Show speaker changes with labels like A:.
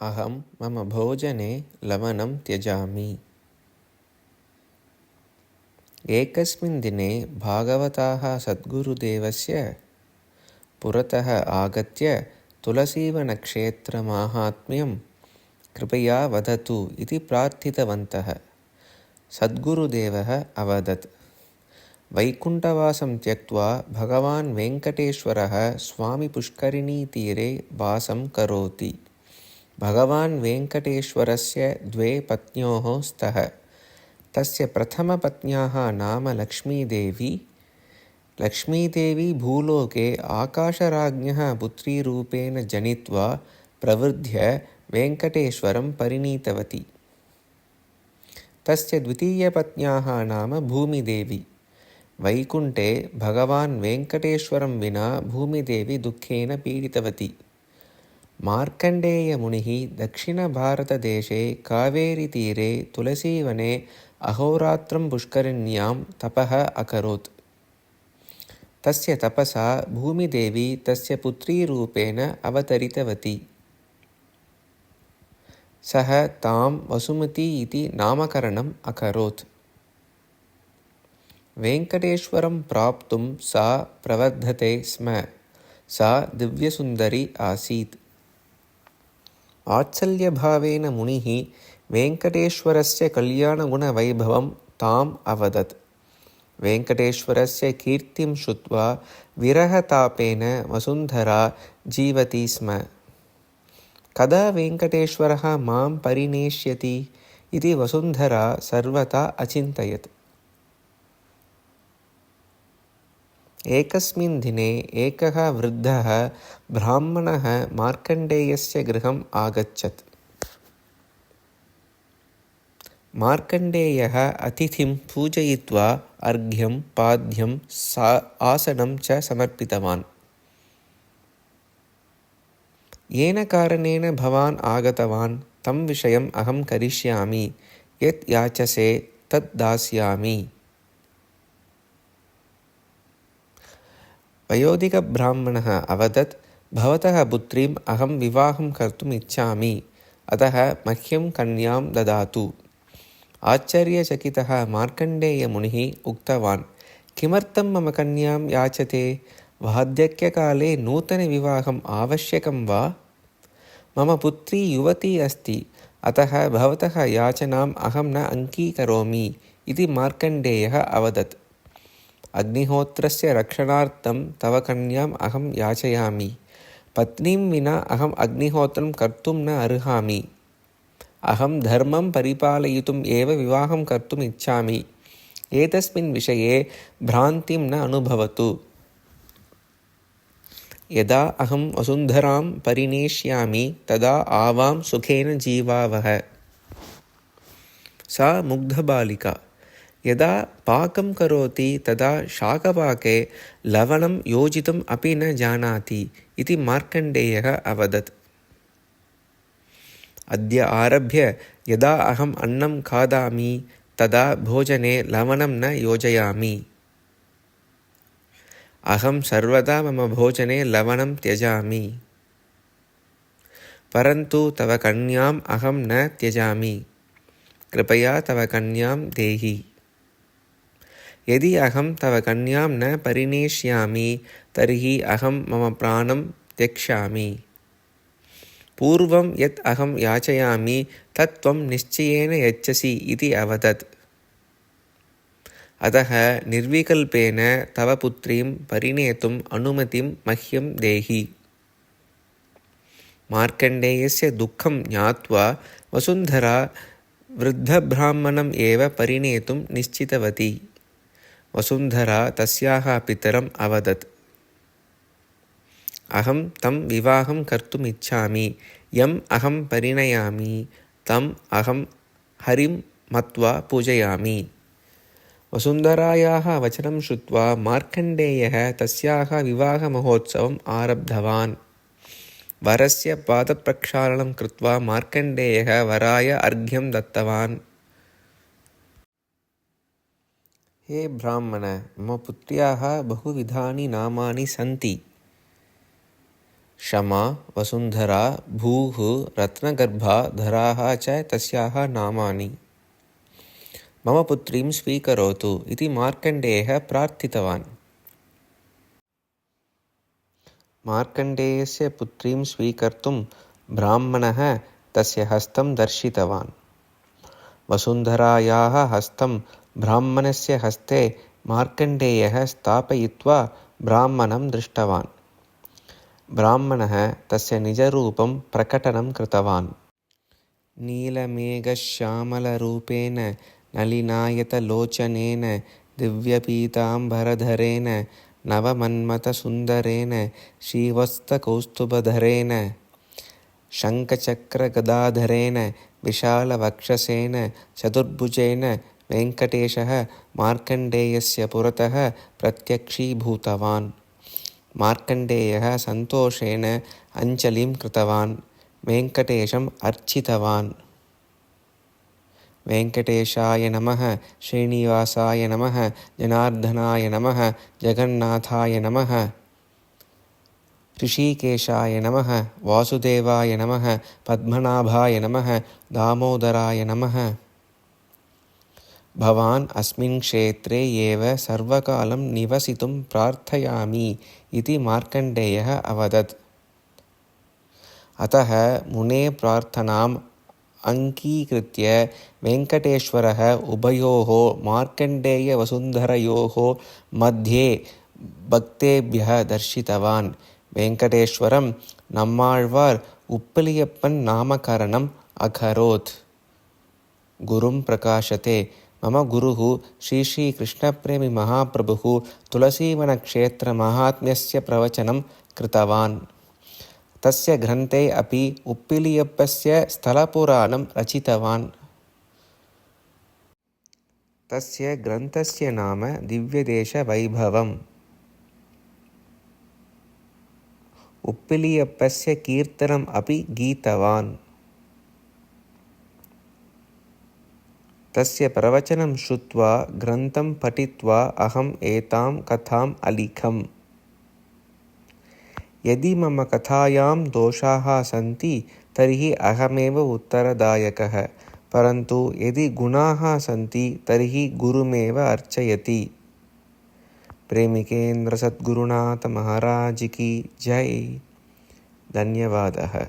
A: अहं मम भोजने लवणं त्यजामि। एकस्मिन् दिने भागवताः सद्गुरुदेवस्य पुरतः आगत्य तुलसीवनक्षेत्रमाहात्म्यं कृपया वदतु इति प्रार्थितवन्तः। सद्गुरुदेवः अवदत्, वैकुण्ठवासं त्यक्त्वा भगवान् वेङ्कटेश्वरः स्वामिपुष्करिणीतीरे वासं करोति। भगवान् वेङ्कटेश्वरस्य द्वे पत्न्योः स्तः। तस्य प्रथमपत्न्याः नाम लक्ष्मीदेवी। लक्ष्मीदेवी भूलोके आकाशराज्ञः पुत्रीरूपेण जनित्वा प्रवृद्ध्य वेङ्कटेश्वरं परिणीतवती। तस्य द्वितीयपत्न्याः नाम भूमिदेवी। वैकुण्ठे भगवान् वेङ्कटेश्वरं विना भूमिदेवी दुःखेन पीडितवती। मार्कण्डेयमुनिः दक्षिणभारतदेशे कावेरीतीरे तुलसीवने अहोरात्रं पुष्करिण्यां तपः अकरोत्। तस्य तपसा भूमिदेवी तस्य पुत्रीरूपेण अवतरितवती। सः तां वसुमती इति नामकरणम् अकरोत्। वेङ्कटेश्वरं प्राप्तुं सा प्रवर्धते स्म। सा दिव्यसुन्दरी आसीत्। वात्सल्यभावेन मुनिः वेङ्कटेश्वरस्य कल्याणगुणवैभवं ताम् अवदत्। वेङ्कटेश्वरस्य कीर्तिं श्रुत्वा विरहतापेन वसुन्धरा जीवति स्म। कदा वेङ्कटेश्वरः मां परिणेष्यति इति वसुन्धरा सर्वथा अचिन्तयत्। एकस्मिन् दिने एकः वृद्धः ब्राह्मणः मार्कण्डेयस्य गृहम् आगच्छत्। मार्कण्डेयः अतिथिं पूजयित्वा अर्घ्यं पाद्यं आसनं च समर्पितवान्। येन कारणेन भवान् आगतवान् तं विषयम् अहं करिष्यामि। यत् याचसे तत् दास्यामि। वयोधिकब्राह्मणः अवदत्, भवतः पुत्रीम् अहं विवाहं कर्तुम् इच्छामि। अतः मह्यं कन्यां ददातु। आश्चर्यचकितः मार्कण्डेयमुनिः उक्तवान्, किमर्थं मम कन्यां याचते? वार्धक्यकाले नूतनविवाहम् आवश्यकं वा? मम पुत्री युवती अस्ति। अतः भवतः याचनाम् अहं न अङ्गीकरोमि इति मार्कण्डेयः अवदत्। अग्निहोत्रस्य रक्षणार्थं तव कन्याम् अहं याचयामि। पत्नीं विना अहम् अग्निहोत्रं कर्तुं न अर्हामि। अहं धर्मं परिपालयितुम् एव विवाहं कर्तुम् इच्छामि। एतस्मिन् विषये भ्रान्तिं न अनुभवतु। यदा अहं वसुन्धरां परिणेष्यामि तदा आवां सुखेन जीवावः। सा मुग्धबालिका। यदा पाकं करोति तदा शाकपाके लवणं योजितुम् अपि न जानाति इति मार्कण्डेयः अवदत्। अद्य आरभ्य यदा अहम् अन्नं खादामि तदा भोजने लवणं न योजयामि। अहं सर्वदा मम भोजने लवणं त्यजामि। परन्तु तव कन्याम् अहं न त्यजामि। कृपया तव कन्यां देहि। यदि अहं तव कन्यां न परिणेष्यामि तर्हि अहं मम प्राणं त्यक्ष्यामि। पूर्वं यत् अहं याचयामि तत् त्वं निश्चयेन यच्छसि इति अवदत्। अतः निर्विकल्पेन तव पुत्रीं परिणेतुम् अनुमतिं मह्यं देहि। मार्कण्डेयस्य दुःखं ज्ञात्वा वसुन्धरा वृद्धब्राह्मणम् एव परिणेतुं निश्चितवती। वसुन्धरा तस्याः पितरम् अवदत्, अहं तं विवाहं कर्तुम् इच्छामि। यम् अहं परिणयामि तम् अहं हरिं मत्वा पूजयामि। वसुन्धरायाः वचनं श्रुत्वा मार्कण्डेयः तस्याः विवाहमहोत्सवम् आरब्धवान्। वरस्य पादप्रक्षालनं कृत्वा मार्कण्डेयः वराय अर्घ्यं दत्तवान्। हे ब्राह्मण, मम पुत्र्याः बहुविधानि नामानि सन्ति। क्षमा, वसुन्धरा, भूः, रत्नगर्भा, धराः च तस्याः नामानि। मम पुत्रीं स्वीकरोतु इति मार्कण्डेयः प्रार्थितवान्। मार्कण्डेयस्य पुत्रीं स्वीकर्तुं ब्राह्मणः तस्य हस्तं दर्शितवान्। वसुन्धरायाः हस्तं ब्राह्मणस्य हस्ते मार्कण्डेयः स्थापयित्वा ब्राह्मणं दृष्टवान्। ब्राह्मणः तस्य निजरूपं प्रकटनं कृतवान्। नीलमेघश्यामलरूपेण नलिनायतलोचनेन दिव्यपीताम्बरधरेण नवमन्मथसुन्दरेण श्रीवत्सकौस्तुभधरेण शङ्खचक्रगदाधरेण विशालवक्षसेन चतुर्भुजेन वेङ्कटेशः मार्कण्डेयस्य पुरतः प्रत्यक्षीभूतवान्। मार्कण्डेयः सन्तोषेण अञ्जलिं कृतवान्, वेङ्कटेशम् अर्चितवान्। वेङ्कटेशाय नमः, श्रीनिवासाय नमः, जनार्दनाय नमः, जगन्नाथाय नमः, ऋषिकेशाय नमः, वासुदेवाय नमः, पद्मनाभाय नमः, दामोदराय नमः। भवान् अस्मिन् क्षेत्रे एव सर्वकालं निवसितुं प्रार्थयामि इति मार्कण्डेयः अवदत्। अतः मुनेः प्रार्थनाम् अङ्गीकृत्य वेङ्कटेश्वरः उभयोः मार्कण्डेयवसुन्धरयोः मध्ये भक्तेभ्यः दर्शितवान्। वेङ्कटेश्वरं नम्माழ்வார் उप्पलियप्पन् नामकरणम् अकरोत्। गुरुं प्रकाशते। मम गुरुः श्रीकृष्णप्रेमी महाप्रभुः तुलसीवनक्षेत्रमाहात्म्यस्य प्रवचनं कृतवान्। तस्य ग्रन्थे अपि उप्पिलियप्पस्य स्थलपुराणं रचितवान्। तस्य ग्रन्थस्य नाम दिव्यदेशवैभवम्। उप्पिलियप्पस्य कीर्तनम् अपि गीतवान्। तस्य प्रवचनं श्रुत्वा ग्रन्थं पठित्वा अहम् एतां कथाम् अलिखम्। यदि मम कथायां दोषाः सन्ति तर्हि अहमेव उत्तरदायकः, परन्तु यदि गुणाः सन्ति तर्हि गुरुमेव अर्चयति। प्रेमिकेन्द्र सद्गुरुनाथ महाराज की जय। धन्यवादः।